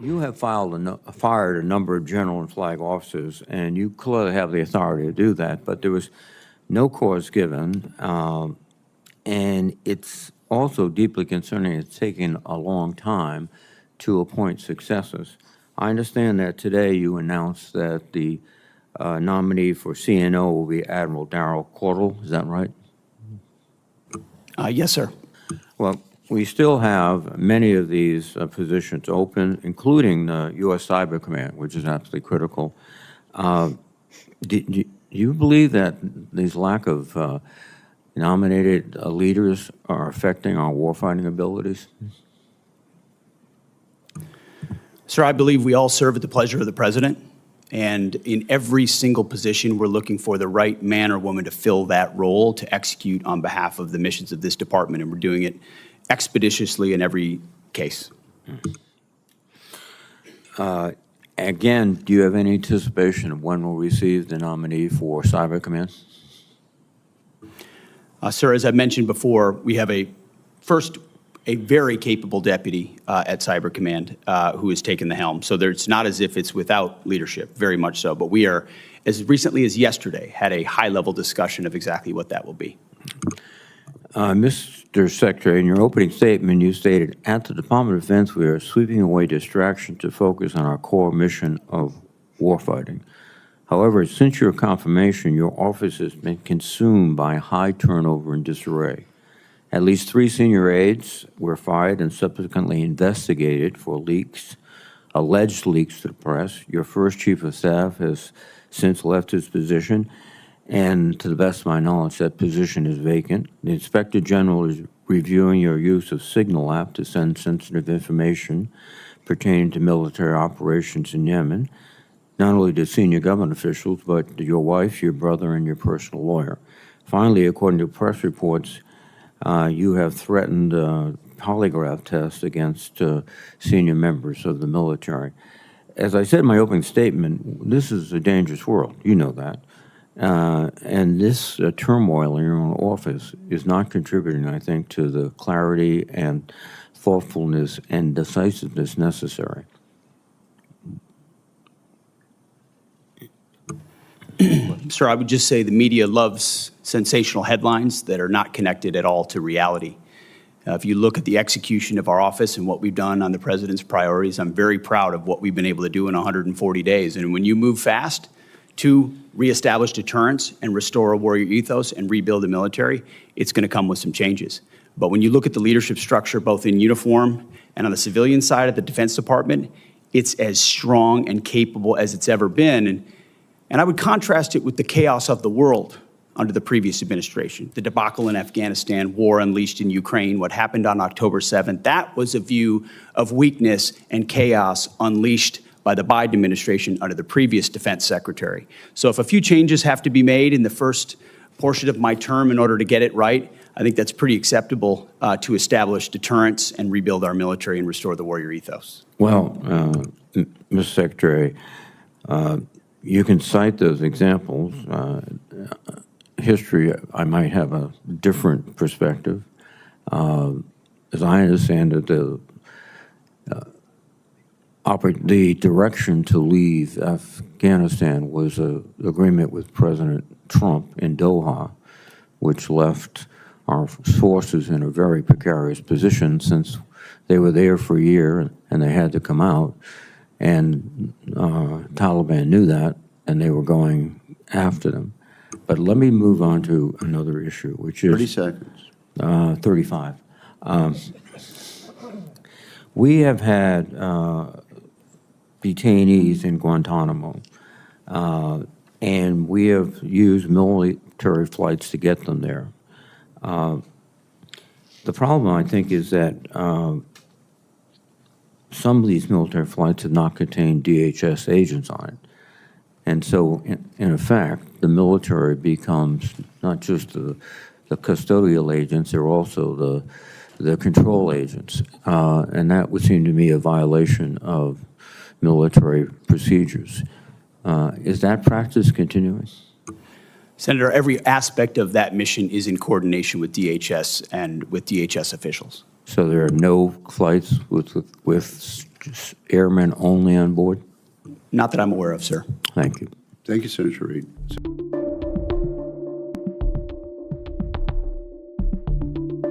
You have fired a number of general and flag officers, and you clearly have the authority to do that, but there was no cause given, and it's also deeply concerning. It's taken a long time to appoint successors. I understand that today you announced that the nominee for CNO will be Admiral Darrell Caudle. Is that right? Yes, sir. Well, we still have many of these positions open, including the U.S. Cyber Command, which is absolutely critical. Do you believe that these lack of nominated leaders are affecting our warfighting abilities? Sir, I believe we all serve at the pleasure of the president. And in every single position, we're looking for the right man or woman to fill that role to execute on behalf of the missions of this department. And we're doing it expeditiously in every case. Again, do you have any anticipation of when we'll receive the nominee for Cyber Command? Sir, as I mentioned before, we have a very capable deputy at Cyber Command who has taken the helm. So it's not as if it's without leadership, very much so. But we are, as recently as yesterday, had a high-level discussion of exactly what that will be. Mr. Secretary, in your opening statement, you stated, at the Department of Defense, we are sweeping away distraction to focus on our core mission of warfighting. However, since your confirmation, your office has been consumed by high turnover and disarray. At least 3 senior aides were fired and subsequently investigated for leaks, alleged leaks to the press. Your first chief of staff has since left his position, and to the best of my knowledge, that position is vacant. The Inspector General is reviewing your use of Signal app to send sensitive information pertaining to military operations in Yemen, not only to senior government officials, but to your wife, your brother, and your personal lawyer. Finally, according to press reports, you have threatened polygraph tests against senior members of the military. As I said in my opening statement, this is a dangerous world. You know that. And this turmoil in your own office is not contributing, I think, to the clarity and thoughtfulness and decisiveness necessary. Sir, I would just say the media loves sensational headlines that are not connected at all to reality. If you look at the execution of our office and what we've done on the president's priorities, I'm very proud of what we've been able to do in 140 days. And when you move fast to reestablish deterrence and restore a warrior ethos and rebuild the military, it's going to come with some changes. But when you look at the leadership structure, both in uniform and on the civilian side of the Defense Department, it's as strong and capable as it's ever been. And I would contrast it with the chaos of the world under the previous administration. The debacle in Afghanistan, war unleashed in Ukraine, what happened on October 7th, that was a view of weakness and chaos unleashed by the Biden administration under the previous Defense Secretary. So if a few changes have to be made in the first portion of my term in order to get it right, I think that's pretty acceptable to establish deterrence and rebuild our military and restore the warrior ethos. Well, Mr. Secretary, you can cite those examples. History, I might have a different perspective. As I understand it, the direction to leave Afghanistan was an agreement with President Trump in Doha, which left our forces in a very precarious position since they were there for a year and they had to come out. And Taliban knew that, and they were going after them. But let me move on to another issue, which is 30 seconds. 35. We have had detainees in Guantanamo, and we have used military flights to get them there. The problem, I think, is that some of these military flights have not contained DHS agents on it. And so, in effect, the military becomes not just the custodial agents, they're also the control agents. And that would seem to me a violation of military procedures. Is that practice continuing? Senator, every aspect of that mission is in coordination with DHS and with DHS officials. So there are no flights with just airmen only on board? Not that I'm aware of, sir. Thank you. Thank you, Senator Reed.